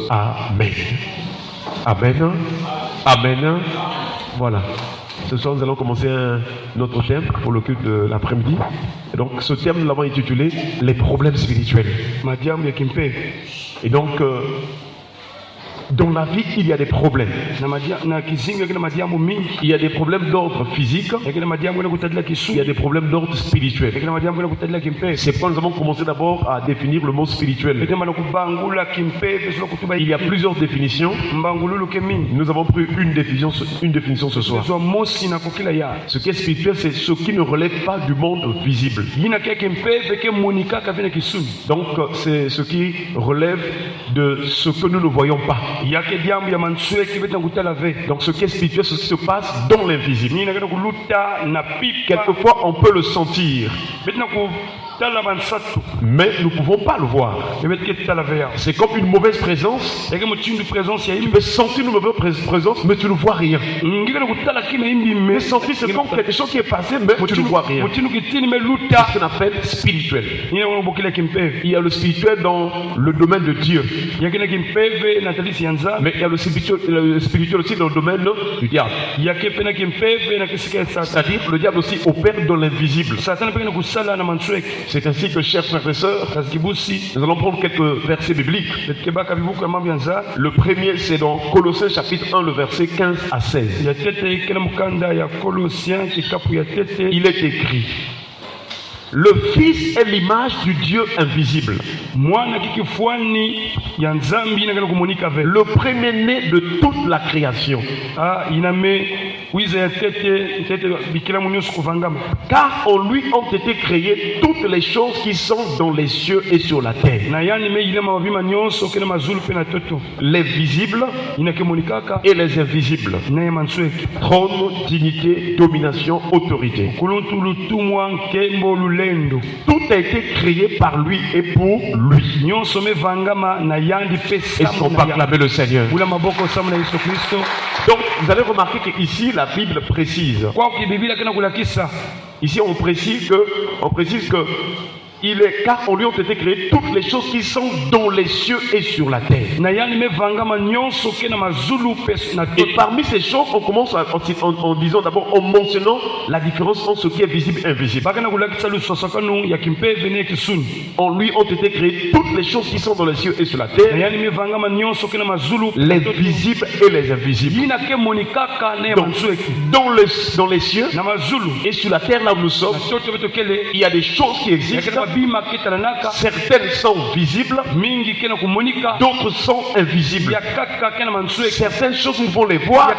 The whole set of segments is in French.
Amen. Amen. Amen. Voilà. Ce soir, nous allons commencer notre thème pour le culte de l'après-midi. Et donc, ce thème, nous l'avons intitulé les problèmes spirituels. Et donc, dans la vie, il y a des problèmes. Il y a des problèmes d'ordre physique. Il y a des problèmes d'ordre spirituel. C'est pourquoi nous avons commencé d'abord à définir le mot spirituel. Il y a plusieurs définitions. Nous avons pris une définition ce soir. Ce qui est spirituel, c'est ce qui ne relève pas du monde visible. Donc, c'est ce qui relève de ce que nous ne voyons pas. Donc ce qui est spirituel, c'est ce qui se passe dans l'invisible. Quelquefois on peut le sentir, mais nous ne pouvons pas le voir. C'est comme une mauvaise présence. Tu peux sentir une mauvaise présence, mais tu ne vois rien. Mais sentir, c'est comme quelque chose qui est passé, mais tu ne vois rien. C'est ce qu'on appelle spirituel. Il y a le spirituel dans le domaine de Dieu, mais il y a le spirituel aussi dans le domaine du diable. C'est-à-dire que le diable aussi opère dans l'invisible. C'est ainsi que, chers frères et sœurs, nous allons prendre quelques versets bibliques. Le premier, c'est dans Colossiens chapitre 1, le verset 15 à 16. Il est écrit: le Fils est l'image du Dieu invisible, le premier-né de toute la création. Car en lui ont été créées toutes les choses qui sont dans les cieux et sur la terre, les visibles et les invisibles, trône, dignité, domination, autorité. Tout a été créé par lui et pour lui. Est-ce qu'on peut acclamer le Seigneur? Donc vous allez remarquer qu'ici la Bible précise. Ici on précise que il est, car en lui ont été créées toutes les choses qui sont dans les cieux et sur la terre. Et parmi ces choses, on commence en disant d'abord, en mentionnant la différence entre ce qui est visible et invisible. En lui ont été créées toutes les choses qui sont dans les cieux et sur la terre, les visibles et les invisibles. Donc, dans les cieux et sur la terre, là où nous sommes, il y a des choses qui existent. Certaines sont visibles, d'autres sont invisibles. Certaines choses nous pouvons les voir,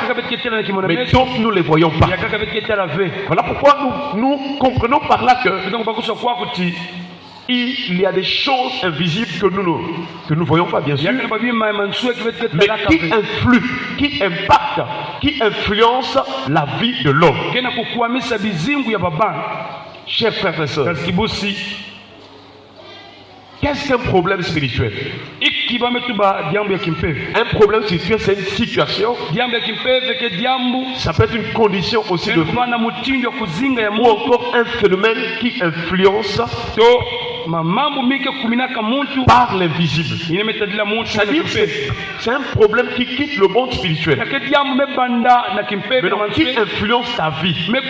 mais d'autres nous ne les voyons pas. Voilà pourquoi nous comprenons par là que il y a des choses invisibles que nous ne voyons pas, bien sûr, mais qui influent, qui impactent, qui influencent la vie de l'homme. Chers frères et sœurs, qu'est-ce qu'un problème spirituel? Un problème spirituel, c'est une situation. Ça peut être une condition aussi de vie, ou encore un phénomène qui influence par l'invisible. C'est-à-dire que c'est un problème qui quitte le monde spirituel, mais qui influence ta vie. Mais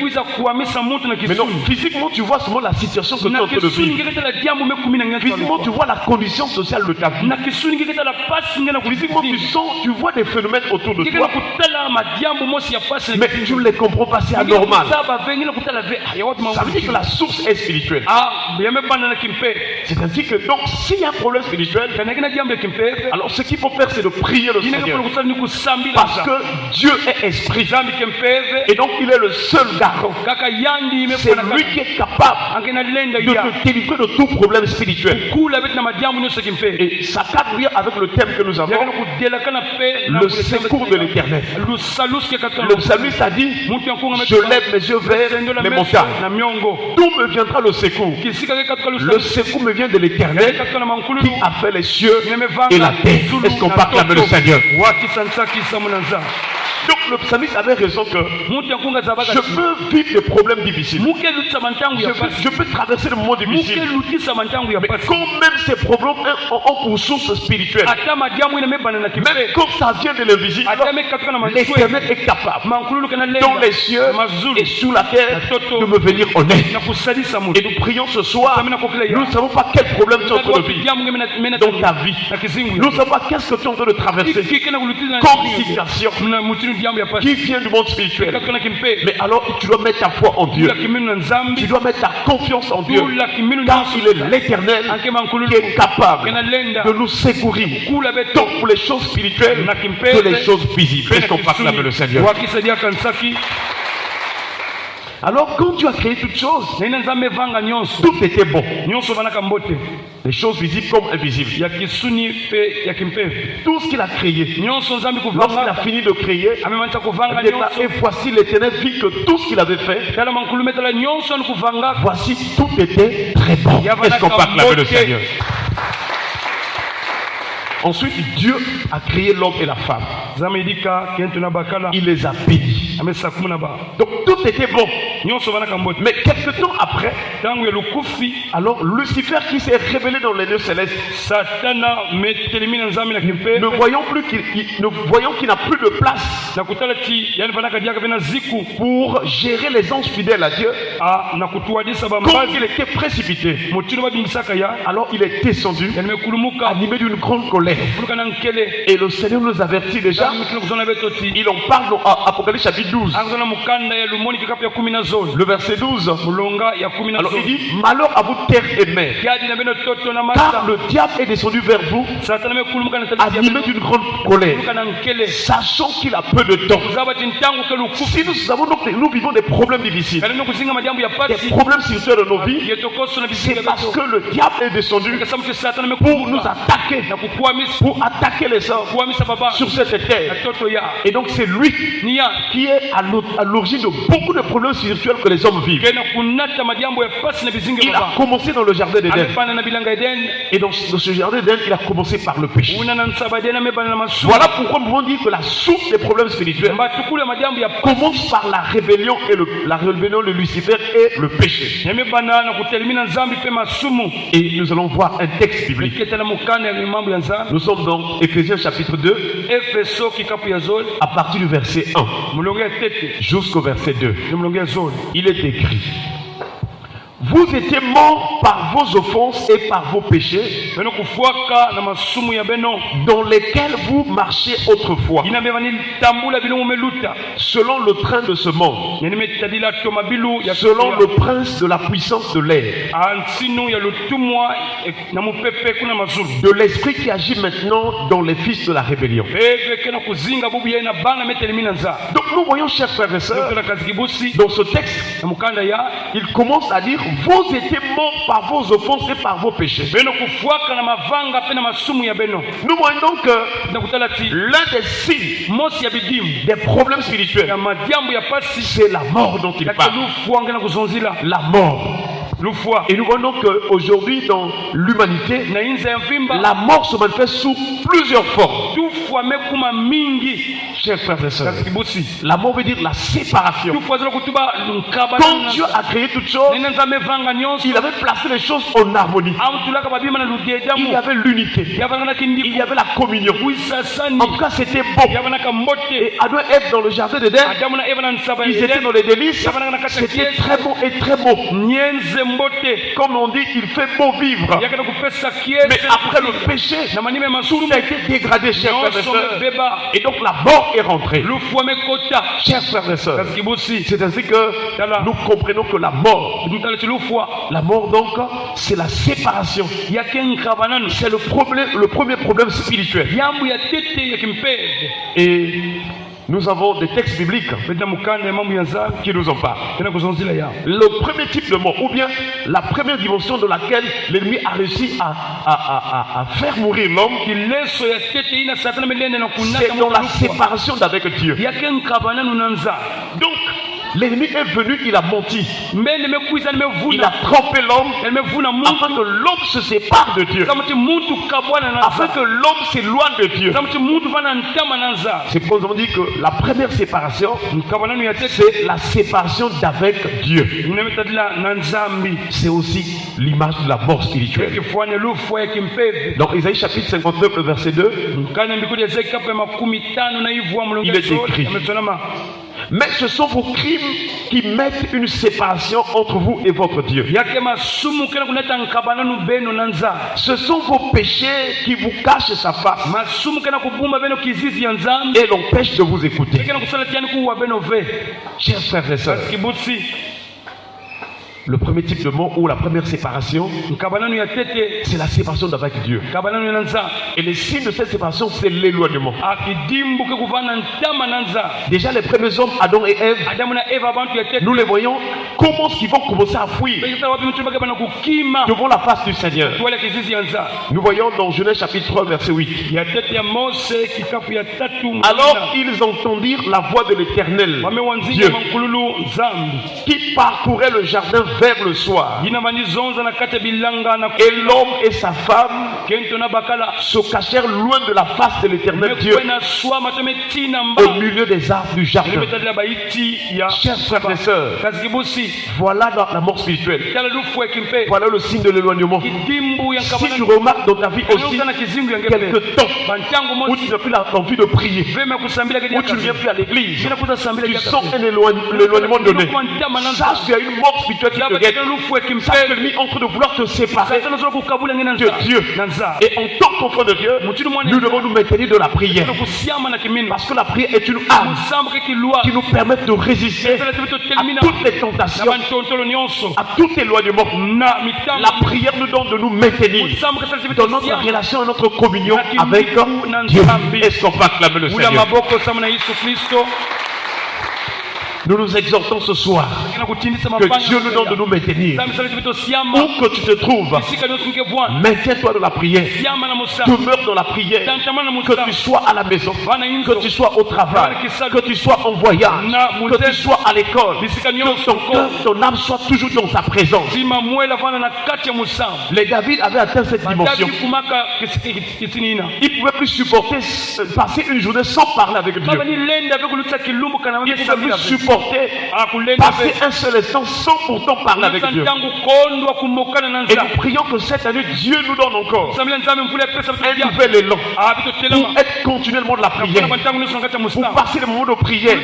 non, physiquement tu vois seulement la situation que tu es en train de vivre. Physiquement tu vois la condition sociale de ta vie. Physiquement tu vois des phénomènes autour de toi, mais tu ne les comprends pas, c'est anormal. Ça veut dire que la source est spirituelle. C'est ainsi que donc s'il y a un problème spirituel, alors ce qu'il faut faire, c'est de prier le Seigneur, parce que Dieu est esprit, et donc il est le seul garant. C'est lui qui est capable de te délivrer de tout problème spirituel. Et ça cadre bien avec le thème que nous avons, le secours de l'Éternel. Le psalmiste a dit: je lève mes yeux vers les montagnes, d'où me viendra le secours? Le secours me vient de l'Éternel qui a fait les cieux et la terre. Est-ce qu'on peut acclamer le Seigneur? Donc le psalmiste avait raison que je peux vivre des problèmes difficiles. Je peux traverser des moments difficiles. Mais quand même ces problèmes ont pour source spirituelle, même quand ça vient de l'invisible, l'Éternel est capable, dans les cieux et sous la terre, de me venir en aide. Et nous prions ce soir, nous ne savons pas quel problème tu es en train de vivre dans ta vie. Nous ne savons pas qu'est-ce que tu es en train de traverser comme situation qui vient du monde spirituel. Mais alors tu dois mettre ta foi en Dieu. Tu dois mettre ta confiance en Dieu. Car il est l'Éternel qui est capable de nous secourir tant pour les choses spirituelles que les choses visibles. Est-ce qu'on parle avec le Seigneur? Alors quand tu as créé toutes choses, tout était bon. Les choses visibles comme invisibles. Tout ce qu'il a créé, lorsqu'il a fini de créer, et voici l'Éternel vit que tout ce qu'il avait fait, voici tout était très bon. Est-ce qu'on parle avec le Seigneur? Ensuite, Dieu a créé l'homme et la femme. Il les a bénis. Donc tout était bon. Mais quelque temps après, alors Lucifer qui s'est révélé dans les lieux célestes, ne voyant qu'il n'a plus de place pour gérer les anges fidèles à Dieu, quand il était précipité, alors il est descendu animé d'une grande colère. Et le Seigneur nous avertit déjà. Il en parle dans Apocalypse chapitre 12. Le verset 12. Alors il dit: malheur à vous terre et mer, car le diable est descendu vers vous animé d'une grande colère, sachant qu'il a peu de temps. Si nous vivons des problèmes difficiles, des problèmes spirituels dans nos vies, c'est parce que le diable est descendu pour nous attaquer, pour attaquer les hommes sur cette terre. Et donc c'est lui qui est à l'origine de beaucoup de problèmes spirituels que les hommes vivent. Il a commencé dans le jardin d'Éden. Et dans ce jardin d'Éden, il a commencé par le péché. Voilà pourquoi nous pouvons dire que la source des problèmes spirituels commence par la rébellion de Lucifer et le péché. Et nous allons voir un texte biblique. Nous sommes dans Éphésiens chapitre 2, à partir du verset 1 jusqu'au verset 2. Il est écrit: vous étiez morts par vos offenses et par vos péchés, dans lesquels vous marchiez autrefois, selon le train de ce monde, selon le prince de la puissance de l'air, de l'esprit qui agit maintenant dans les fils de la rébellion. Donc nous voyons, chers frères et sœurs, dans ce texte, il commence à dire: vous étiez morts par vos offenses et par vos péchés. Nous voyons donc l'un des signes des problèmes spirituels, c'est la mort dont il parle. La mort. Et nous voyons qu'aujourd'hui dans l'humanité, la mort se manifeste sous plusieurs formes. Chers frères et sœurs, la mort veut dire la séparation. Quand Dieu a créé toutes choses, il avait placé les choses en harmonie. Il y avait l'unité, il y avait la communion. En tout cas, c'était bon. Et Adam et Ève dans le jardin d'Éden, ils étaient dans les délices. C'était très bon et très beau. Comme on dit, il fait beau vivre. Mais après le péché, tout a été dégradé, chers frères et sœurs. Et donc la mort est rentrée. Chers frères et sœurs, c'est ainsi que nous comprenons que la mort donc, c'est la séparation. C'est le premier problème spirituel. Et nous avons des textes bibliques qui nous en parlent. Le premier type de mort, ou bien la première dimension dans laquelle l'ennemi a réussi à faire mourir l'homme, c'est dans la séparation d'avec Dieu. Donc L'ennemi est venu, il a menti. Il a trompé l'homme afin que l'homme se sépare de Dieu. Afin que l'homme s'éloigne de Dieu. C'est pour ça qu'on dit que la première séparation, c'est la séparation d'avec Dieu. C'est aussi l'image de la mort spirituelle. Dans Isaïe chapitre 59, le verset 2, il est écrit: mais ce sont vos crimes qui mettent une séparation entre vous et votre Dieu. Ce sont vos péchés qui vous cachent sa face et l'empêchent de vous écouter. Chers frères et sœurs, le premier type de mort ou la première séparation, c'est la séparation d'avec Dieu. Et le signe de cette séparation, c'est l'éloignement. Déjà les premiers hommes, Adam et Ève, nous les voyons, comment ils vont commencer à fuir devant la face du Seigneur. Nous voyons dans Genèse chapitre 3 verset 8. Alors ils entendirent la voix de l'Éternel Dieu qui parcourait le jardin vers le soir. Et l'homme et sa femme se cachèrent loin de la face de l'Éternel Dieu, au milieu des arbres du jardin. Chers frères et sœurs, voilà la mort spirituelle. Voilà le signe de l'éloignement. Si tu remarques dans ta vie aussi quelque temps où tu n'as plus l'envie de prier, où tu ne viens plus à l'église, tu sens un éloignement donné, sache qu'il y a une mort spirituelle qui te guette. Sache que l'ennemi est en train de vouloir te séparer de Dieu. Et en tant qu'enfant de Dieu, nous devons nous maintenir de la prière, parce que la prière est une arme qui nous permet de résister à toutes les tentations, à tout éloignement. La prière nous donne de nous maintenir dans notre relation et notre communion avec Dieu. Est-ce qu'on peut acclamer le Seigneur? Nous nous exhortons ce soir que Dieu nous donne de nous maintenir. Où que tu te trouves, maintiens-toi dans la prière. Demeure dans la prière. Que tu sois à la maison, que tu sois au travail, que tu sois en voyage, que tu sois à l'école, que ton cœur, ton âme soit toujours dans sa présence. Les David avaient atteint cette dimension. Ils ne pouvaient plus supporter passer une journée sans parler avec Dieu. Ils ne pouvaient plus supporter passer un seul instant sans pourtant parler avec Dieu. Et nous prions que cette année Dieu nous donne encore un nouvel élan pour être continuellement de la prière, pour passer le moment de prière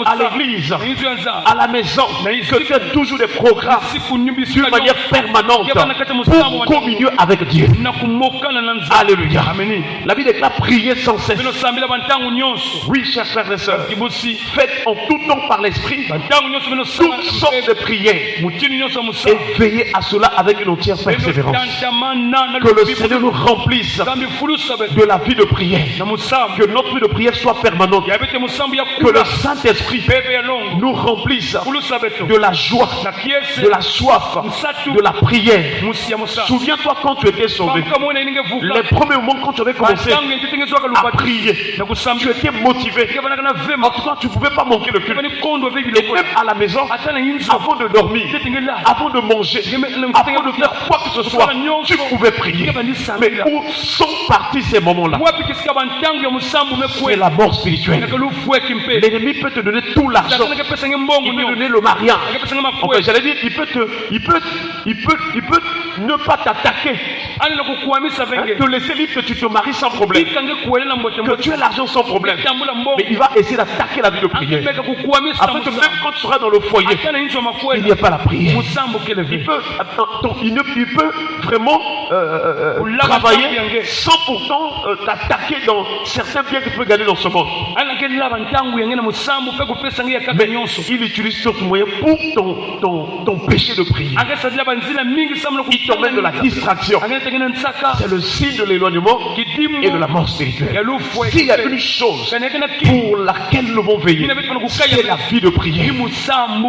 à l'église, à la maison, que tu aies toujours des programmes d'une manière permanente pour communier avec Dieu. Alléluia. La Bible déclare prier sans cesse. Oui, chers frères et sœurs, faites en tout temps par l'esprit toutes sortes de prières et veillez à cela avec une entière persévérance. Que le Seigneur nous remplisse de la vie de prière, que notre vie de prière soit permanente, que le Saint-Esprit nous remplisse de la joie, de la soif, de la prière. Souviens-toi quand tu étais sauvé, les premiers moments quand tu avais commencé à prier, tu étais motivé. En tout cas, tu ne pouvais pas manquer le culte. Et même à la maison, avant de dormir, avant de manger, avant de faire quoi que ce soit, tu pouvais prier. Mais où sont partis ces moments-là? C'est la mort spirituelle. L'ennemi peut te donner tout l'argent, il peut donner le mariage. Enfin, j'allais dire, il peut ne pas t'attaquer, te laisser libre que tu te maries sans problème, que tu aies l'argent sans problème. Mais il va essayer d'attaquer la vie de prière, afin que même quand tu seras dans le foyer, il n'y a pas la prière. Il peut vraiment travailler sans pourtant t'attaquer dans certains biens que tu peux gagner dans ce monde. Mais il utilise ce moyen pour ton péché de prière. Il t'emmène de la distraction. C'est le signe de l'éloignement et de la mort spirituelle. S'il y a une chose pour laquelle nous devons veiller, c'est la vie de prière.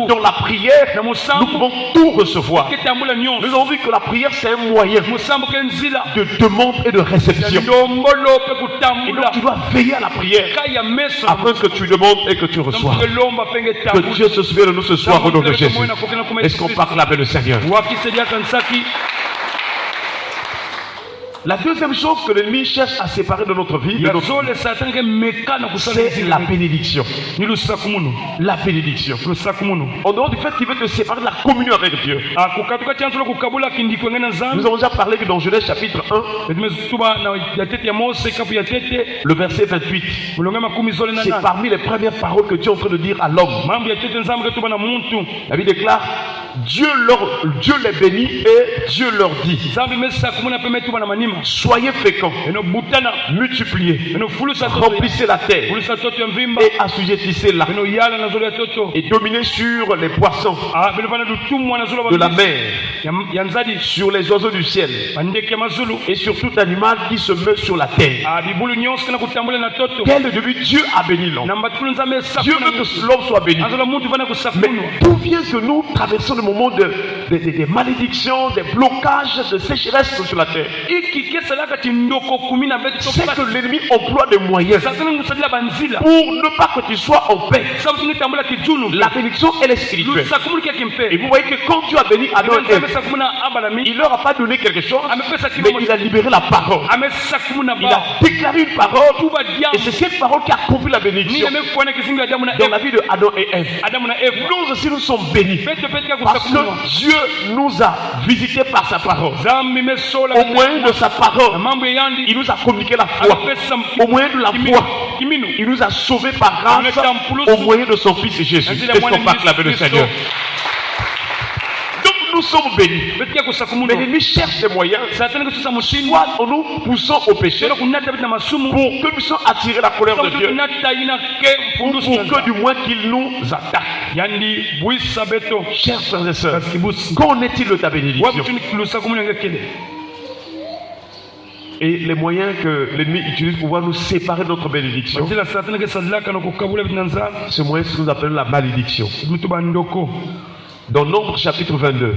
Dans la prière, nous pouvons tout recevoir. Nous avons vu que la prière, c'est un moyen de demande et de réception. Et donc tu dois veiller à la prière afin que tu demandes et que tu reçois. Que Dieu se souvienne de nous ce soir au nom de Jésus. Est-ce qu'on parle avec le Seigneur? La deuxième chose que l'ennemi cherche à séparer de notre vie, c'est la bénédiction. La bénédiction. En dehors du fait qu'il veut te séparer de la communion avec Dieu. Nous avons déjà parlé que dans Genèse chapitre 1, le verset 28, c'est parmi les premières paroles que Dieu est en train de dire à l'homme. La Bible déclare, Dieu les bénit et Dieu leur dit, soyez féconds, multipliez, remplissez la terre et assujettissez-la et dominez sur les poissons de la mer, sur les oiseaux du ciel et sur tout animal qui se meut sur la terre. Quel est devenu Dieu a béni l'homme. Dieu veut que l'homme soit béni. Mais d'où vient que nous traversons le moment des malédictions, des blocages, de sécheresse sur la terre? C'est que l'ennemi emploie des moyens pour ne pas que tu sois en paix. La bénédiction, elle est spirituelle. Et vous voyez que quand Dieu a béni Adam et Ève, il ne leur a pas donné quelque chose, mais il a libéré la parole. Il a déclaré une parole, et c'est cette parole qui a accompli la bénédiction dans la vie de Adam et Ève. Nous aussi nous sommes bénis parce que Dieu nous a visités par sa parole. Au moyen de sa parole, il nous a communiqué la foi. Au moyen de la foi, il nous a sauvés par grâce au moyen de son Fils Jésus. Est-ce qu'on parle avec le Seigneur? Donc nous sommes bénis. Mais l'ennemi cherche des moyens, soit en nous poussant au péché, pour que nous puissions attirer la colère de Dieu, ou pour que du moins qu'il nous attaque. Chers frères et sœurs, qu'en est-il de ta bénédiction? Et les moyens que l'ennemi utilise pour pouvoir nous séparer de notre bénédiction, ce moyen, c'est ce que nous appelons la malédiction. Dans Nombre chapitre 22,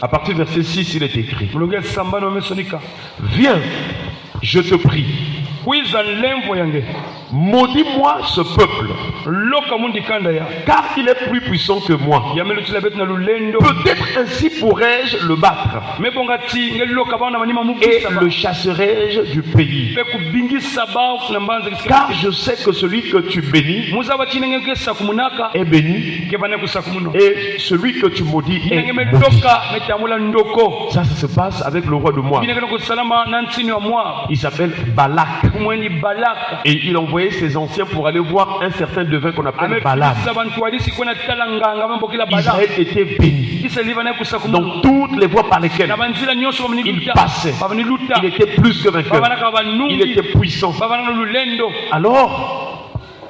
à partir du verset 6, il est écrit: viens, je te prie, maudis-moi ce peuple, car il est plus puissant que moi. Peut-être ainsi pourrais-je le battre, et le chasserai-je du pays. Car je sais que celui que tu bénis est béni, et celui que tu maudis est maudit. Ça se passe avec le roi de Moab. Il s'appelle Balak. Et il envoyait ses anciens pour aller voir un certain devin qu'on appelle Balaam. Israël était béni dans toutes les voies par lesquelles il passait. Il était plus que vainqueur. Il était puissant. Alors,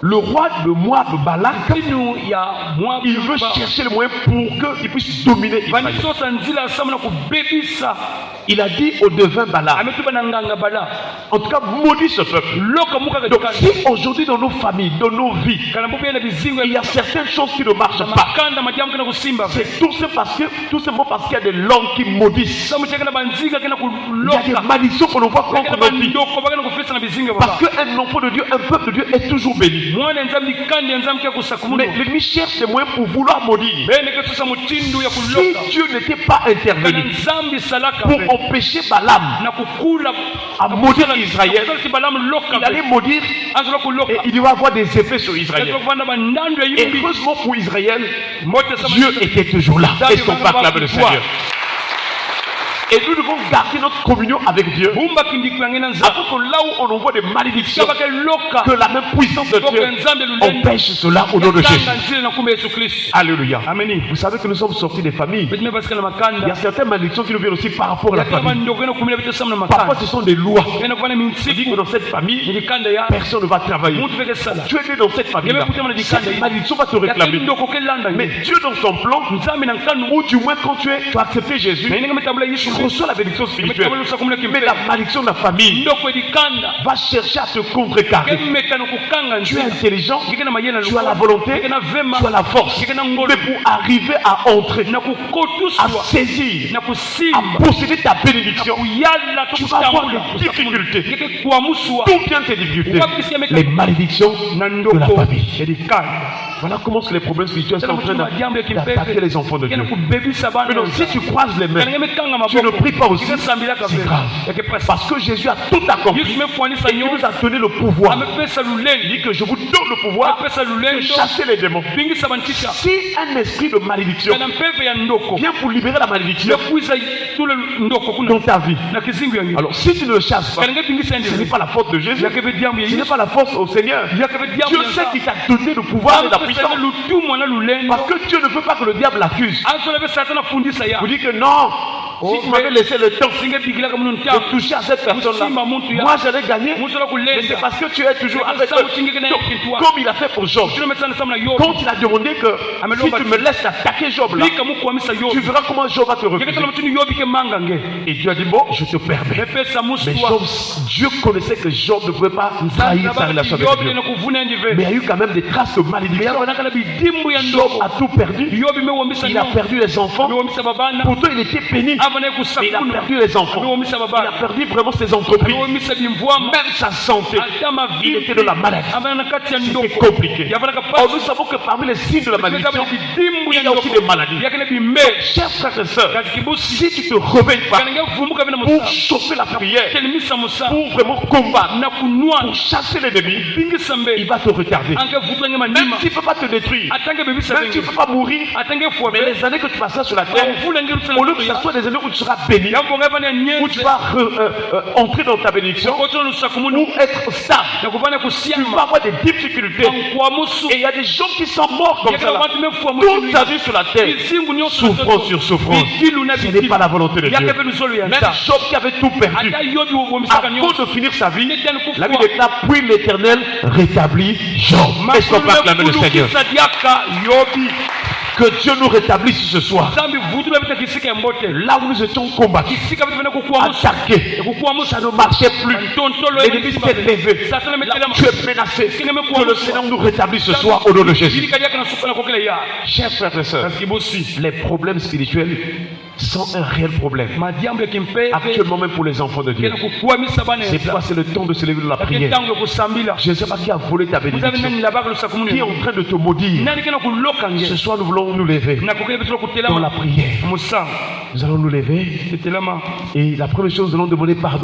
le roi de Moab, Balak, il veut chercher le moyen pour qu'il puisse dominer Israël. Il a dit au devin Balaam, en tout cas, maudit ce peuple. Donc, si aujourd'hui dans nos familles, dans nos vies, il y a certaines choses qui ne marchent pas, c'est tout simplement parce qu'il y a des langues qui maudissent. Il y a des malédictions qu'on voit contre nos vies. Parce qu'un enfant de Dieu, un peuple de Dieu est toujours béni. Mais l'ennemi cherche des moyens pour vouloir maudire. Si Dieu n'était pas intervenu pour empêcher Balaam à maudire Israël, il allait maudire et il va avoir des effets sur Israël. Et heureusement pour Israël, Dieu était toujours là. Est-ce qu'on parle avec le Seigneur? Et nous devons garder notre communion avec Dieu, afin que là où on envoie des malédictions, que la même puissance de Dieu empêche cela au nom de Jésus. Alléluia. Vous savez que nous sommes sortis des familles. Il y a certaines malédictions qui nous viennent aussi par rapport à la famille. Parfois ce sont des lois. Il dit que dans cette famille, personne ne va travailler. Tu es né dans cette famille-là. Cette malédiction va te réclamer. Mais Dieu dans son plan, ou du moins quand tu as accepté Jésus, reçois la bénédiction spirituelle. Mais la malédiction de la famille va chercher à te contrecarrer. Tu es intelligent, tu as la volonté, tu as la force. Mais pour arriver à entrer, à saisir, à posséder ta bénédiction, tu vas avoir des difficultés. D'où viennent ces difficultés? Les malédictions de la famille. Voilà comment les problèmes spirituels sont en train d'attaquer les enfants de Dieu. Maintenant, si tu croises les mains, tu ne pries pas aussi, c'est grave. Parce que Jésus a tout accompli et il nous a donné le pouvoir. Il dit que je vous donne le pouvoir de chasser les démons. Si un esprit de malédiction vient pour libérer la malédiction dans ta vie, alors si tu ne le chasses pas, ce n'est pas la faute de Jésus, ce n'est pas la faute au Seigneur. Dieu sait qu'il t'a donné le pouvoir et la puissance. Parce que Dieu ne veut pas que le diable l'accuse. Vous dites que non, si tu m'avais laissé le temps de toucher à cette personne-là, moi j'allais gagner. Mais c'est parce que tu es toujours avec eux. Comme il a fait pour Job. Quand il a demandé que si tu me laisses attaquer Job là, tu verras comment Job va te refuser. Et Dieu a dit bon, je te permets. Mais Job, Dieu connaissait que Job ne pouvait pas trahir sa relation avec Dieu. Mais il y a eu quand même des traces de malédiction. Job a tout perdu. Il a perdu les enfants. Pourtant il était pénible. Mais il a perdu les enfants. Il a perdu vraiment ses entreprises. Même sa santé. Il était de la maladie. C'était compliqué. Or nous savons que parmi les signes de la malédiction, il y a aussi des maladies. Chers frères et sœurs, si tu te réveilles pas pour chauffer la prière, pour vraiment combattre, pour chasser l'ennemi, il va te retarder. Même s'il ne peut pas te détruire, même s'il ne peut pas mourir, mais les années que tu passeras sur la terre, au lieu que ce soit des années où tu seras béni, où tu vas entrer dans ta bénédiction, ou être stable, tu vas avoir des difficultés. Et il y a des gens qui sont morts comme ça, toute sa vie sur la terre, souffrance sur souffrance. Ce n'est pas la volonté de Dieu. Même Job qui avait tout perdu, avant de finir sa vie, la Bible déclare, puis l'Éternel rétablit Job. Est-ce qu'on peut acclamer le Seigneur? Que Dieu nous rétablisse ce soir. Là où nous étions combattus, attaqués, ça ne marchait plus. L'ennemi s'est levé. Tu es menacé. Que le Seigneur nous rétablisse ce soir au nom de Jésus. Chers frères et sœurs, les problèmes spirituels sont un réel problème. Actuellement même pour les enfants de Dieu. C'est pourquoi c'est le temps de se lever de la prière. Je ne sais pas qui a volé ta bénédiction, qui est en train de te maudire. Ce soir nous voulons nous lever dans la prière. Nous allons nous lever et la première chose, nous allons demander pardon.